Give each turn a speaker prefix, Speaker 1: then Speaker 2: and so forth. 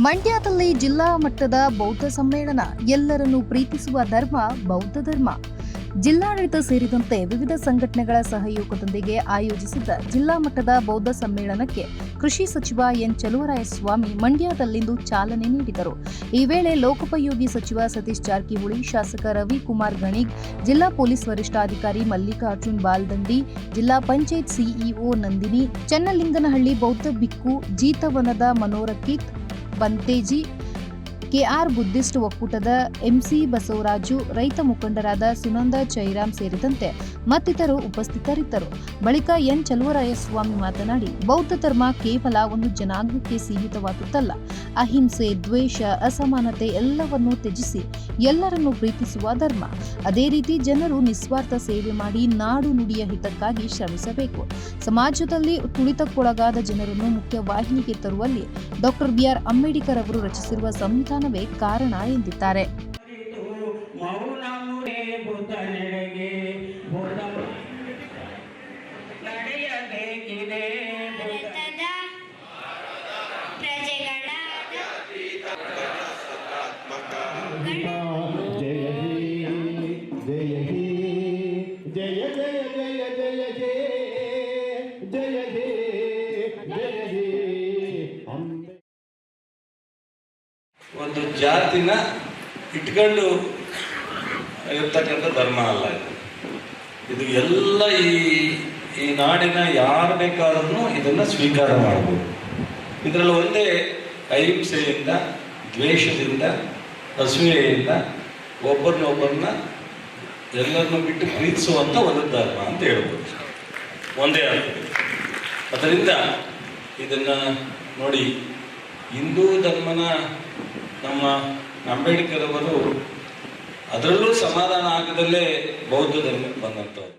Speaker 1: ಮಂಡ್ಯದಲ್ಲಿ ಜಿಲ್ಲಾ ಮಟ್ಟದ ಬೌದ್ಧ ಸಮ್ಮೇಳನ. ಎಲ್ಲರನ್ನೂ ಪ್ರೀತಿಸುವ ಧರ್ಮ ಬೌದ್ಧ ಧರ್ಮ. ಜಿಲ್ಲಾಡಳಿತ ಸೇರಿದಂತೆ ವಿವಿಧ ಸಂಘಟನೆಗಳ ಸಹಯೋಗದೊಂದಿಗೆ ಆಯೋಜಿಸಿದ್ದ ಜಿಲ್ಲಾ ಮಟ್ಟದ ಬೌದ್ಧ ಸಮ್ಮೇಳನಕ್ಕೆ ಕೃಷಿ ಸಚಿವ ಎನ್ ಚಲುವರಾಯಸ್ವಾಮಿ ಮಂಡ್ಯದಲ್ಲಿಂದು ಚಾಲನೆ ನೀಡಿದರು. ಈ ವೇಳೆ ಲೋಕೋಪಯೋಗಿ ಸಚಿವ ಸತೀಶ್ ಜಾರಕಿಹೊಳಿ, ಶಾಸಕ ರವಿಕುಮಾರ್ ಗಣಿಗ್, ಜಿಲ್ಲಾ ಪೊಲೀಸ್ ವರಿಷ್ಠಾಧಿಕಾರಿ ಮಲ್ಲಿಕಾರ್ಜುನ್ ಬಾಲ್ದಂಡಿ, ಜಿಲ್ಲಾ ಪಂಚಾಯತ್ ಸಿಇಒ ನಂದಿನಿ, ಚನ್ನಲಿಂಗನಹಳ್ಳಿ ಬೌದ್ಧ ಭಿಕ್ಕು, ಜೀತವನದ ಮನೋರಕಿತ್ ಬಂತೇಜಿ, ಕೆಆರ್ ಬುದ್ಧಿಸ್ಟ್ ಒಕ್ಕೂಟದ ಎಂಸಿ ಬಸವರಾಜು, ರೈತ ಮುಖಂಡರಾದ ಸುನಂದ ಚೈರಾಮ್ ಸೇರಿದಂತೆ ಮತ್ತಿತರರು ಉಪಸ್ಥಿತರಿದ್ದರು. ಬಳಿಕ ಎನ್ ಚಲುವರಾಯಸ್ವಾಮಿ ಮಾತನಾಡಿ, ಬೌದ್ಧ ಧರ್ಮ ಕೇವಲ ಒಂದು ಜನಾಂಗಕ್ಕೆ ಸೀಮಿತವಾದುದಲ್ಲ. ಅಹಿಂಸೆ, ದ್ವೇಷ, ಅಸಮಾನತೆ ಎಲ್ಲವನ್ನೂ ತ್ಯಜಿಸಿ ಎಲ್ಲರನ್ನೂ ಪ್ರೀತಿಸುವ ಧರ್ಮ. ಅದೇ ರೀತಿ ಜನರು ನಿಸ್ವಾರ್ಥ ಸೇವೆ ಮಾಡಿ ನಾಡು ನುಡಿಯ ಹಿತಕ್ಕಾಗಿ ಶ್ರಮಿಸಬೇಕು. ಸಮಾಜದಲ್ಲಿ ತುಳಿತಕ್ಕೊಳಗಾದ ಜನರನ್ನು ಮುಖ್ಯವಾಹಿನಿಗೆ ತರುವಲ್ಲಿ ಡಾಕ್ಟರ್ ಬಿಆರ್ ಅಂಬೇಡ್ಕರ್ ಅವರು ರಚಿಸಿರುವ ಸಂವಿಧಾನವೇ ಕಾರಣ ಎಂದಿದ್ದಾರೆ.
Speaker 2: ಒಂದು ಜಾತಿನ ಇಟ್ಕೊಂಡು ಇರ್ತಕ್ಕಂಥ ಧರ್ಮ ಅಲ್ಲ ಇದು. ಎಲ್ಲ ಈ ನಾಡಿನ ಯಾರು ಬೇಕಾದ್ರೂ ಇದನ್ನು ಸ್ವೀಕಾರ ಮಾಡ್ಬೋದು. ಇದರಲ್ಲಿ ಒಂದೇ ಅಹಿಂಸೆಯಿಂದ, ದ್ವೇಷದಿಂದ, ಅಸೂಯೆಯಿಂದ ಒಬ್ಬರನ್ನ ಎಲ್ಲರನ್ನೂ ಬಿಟ್ಟು ಪ್ರೀತಿಸುವಂಥ ಒಂದು ಧರ್ಮ ಅಂತ ಹೇಳ್ಬೋದು. ಒಂದೇ ಆಗ್ತದೆ. ಅದರಿಂದ ಇದನ್ನು ನೋಡಿ, ಹಿಂದೂ ಧರ್ಮನ ನಮ್ಮ ಅಂಬೇಡ್ಕರ್ ಅವರು ಅದರಲ್ಲೂ ಸಮಾಧಾನ ಆಗದಲ್ಲೇ ಬೌದ್ಧ ಧರ್ಮಕ್ಕೆ ಬಂದಂಥವ್ರು.